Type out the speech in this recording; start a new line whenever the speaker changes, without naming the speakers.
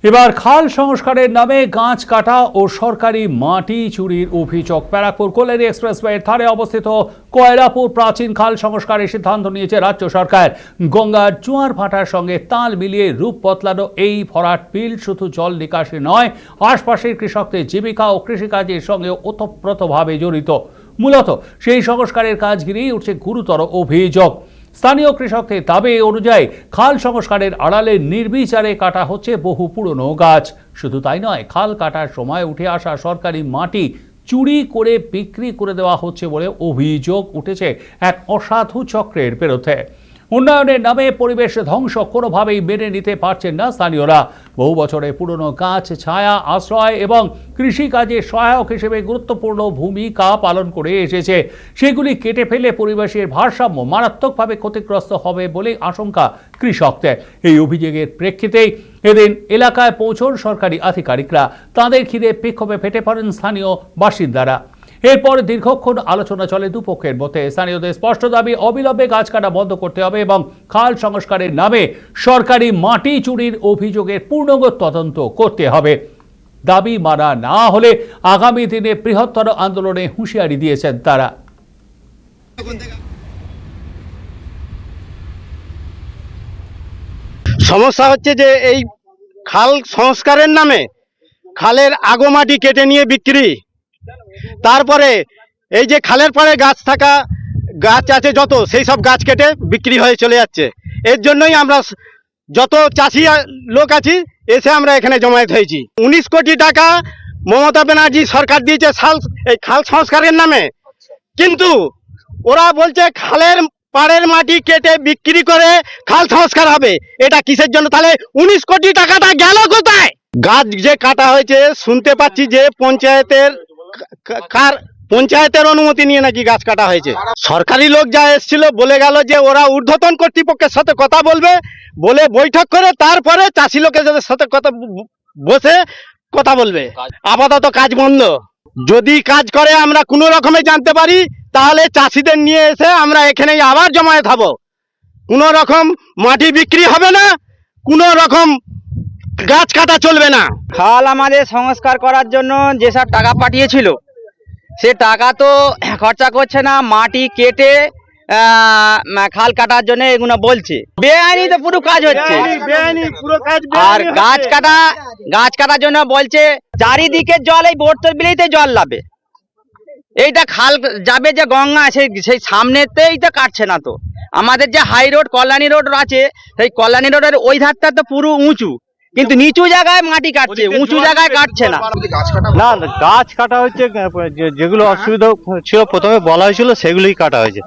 এবার খাল সংস্কারের নামে গাছ কাটা ও সরকারি মাটি চুরির অভিযোগ। ব্যারাকপুর কল্যাণী এক্সপ্রেসওয়ের ধারে অবস্থিত কয়লাপুর প্রাচীন খাল সংস্কারের সিদ্ধান্ত নিয়েছে রাজ্য সরকার। গঙ্গার জোয়ার ভাটার সঙ্গে তাল মিলিয়ে রূপ বদলানো এই ভরাট বিল শুধু জল নিকাশে নয়, আশপাশের কৃষকদের জীবিকা ও কৃষিকাজের সঙ্গে ওতপ্রোতভাবে জড়িত। মূলত সেই সংস্কারের কাজ ঘিরেই উঠছে গুরুতর অভিযোগ। স্থানীয় কৃষকদের দাবি অনুযায়ী খাল সংস্কারের আড়ালে নির্বিচারে কাটা হচ্ছে বহু পুরনো গাছ। শুধু তাই নয়, খাল কাটার সময় উঠে আসা সরকারি মাটি চুরি করে বিক্রি করে দেওয়া হচ্ছে বলে অভিযোগ উঠেছে এক অসাধু চক্রের বিরুদ্ধে। উন্নয়নের নামে পরিবেশ ধ্বংস কোনোভাবেই মেনে নিতে পারছেন না স্থানীয়রা। বহু বছরের পুরনো গাছ ছায়া, আশ্রয় এবং কৃষিকাজে সহায়ক হিসেবে গুরুত্বপূর্ণ ভূমিকা পালন করে এসেছে। সেগুলি কেটে ফেলে পরিবেশের ভারসাম্য মারাত্মকভাবে ক্ষতিগ্রস্ত হবে বলে আশঙ্কা কৃষকদের। এই অভিযোগের প্রেক্ষিতেই এদিন এলাকায় পৌঁছন সরকারি আধিকারিকরা। তাদের ঘিরে বিক্ষোভে ফেটে পড়েন স্থানীয় বাসিন্দারা। এরপর দীর্ঘক্ষণ আলোচনা চলে দুপক্ষের মধ্যে। স্থানীয়দের স্পষ্ট দাবি, অবিলম্বে গাছ কাটা বন্ধ করতে হবে এবং খাল সংস্কারের নামে সরকারি মাটি চুরির অভিযোগের পূর্ণাঙ্গ তদন্ত করতে হবে। দাবি মানা না হলে আগামী দিনে বৃহত্তর আন্দোলনে হুঁশিয়ারি দিয়েছেন তারা।
সমস্যা হচ্ছে যে এই খাল সংস্কারের নামে খালের আগমাটি কেটে নিয়ে বিক্রি, তারপরে এই যে খালের পরে গাছ আছে যত, সেই সব গাছ কেটে বিক্রি হয়ে চলে যাচ্ছে। এর জন্যই আমরা যত চাষি লোক আছি এসে আমরা এখানে জমায়েত হয়েছি। 19 কোটি টাকা মমতা ব্যানার্জি সরকার দিয়েছে এই খাল সংস্কারের নামে, কিন্তু ওরা বলছে খালের পাড়ের মাটি কেটে বিক্রি করে খাল সংস্কার হবে। এটা কিসের জন্য? তাহলে 19 কোটি টাকাটা গেল কোথায়? গাছ যে কাটা হয়েছে শুনতে পাচ্ছি যে পঞ্চায়েতের অনুমতি নিয়ে নাকি গাছ কাটা হয়েছে। সরকারি লোক যা এসেছিল বলে গেল যে ওরা ঊর্ধ্বতন কর্তৃপক্ষের সাথে কথা বলবে, বলে বৈঠক করে তারপরে চাষি লোকের সাথে বসে কথা বলবে। আপাতত কাজ বন্ধ। যদি কাজ করে আমরা কোনো রকমে জানতে পারি, তাহলে চাষিদের নিয়ে এসে আমরা এখানেই আবার জমায়েত হব। কোনো রকম মাটি বিক্রি হবে না, কোনো রকম গাছ কাটা চলবে না।
খাল আমাদের সংস্কার করার জন্য যেসব টাকা পাঠিয়েছিল সে টাকা তো খরচা করছে না, মাটি কেটে খাল কাটার জন্য এগুলো বলছে। বেআইনি তো পুরো কাজ হচ্ছে। আর গাছ কাটার জন্য বলছে চারিদিকে জল, এই বোর্তর বিলেতে জল লাবে। এইটা খাল যাবে যে গঙ্গা, সেই সামনেতেই তো কাটছে না। তো আমাদের যে হাই রোড কল্যাণী রোড আছে, সেই কল্যাণী রোডের ওই ধারটা তো পুরো উঁচু, কিন্তু নিচু জায়গায় মাটি কাটছে, উঁচু জায়গায় কাটছে না।
না, গাছ কাটা হচ্ছে, যেগুলো অসুবিধা ছিল প্রথমে বলা হয়েছিল সেগুলোই কাটা হয়েছে।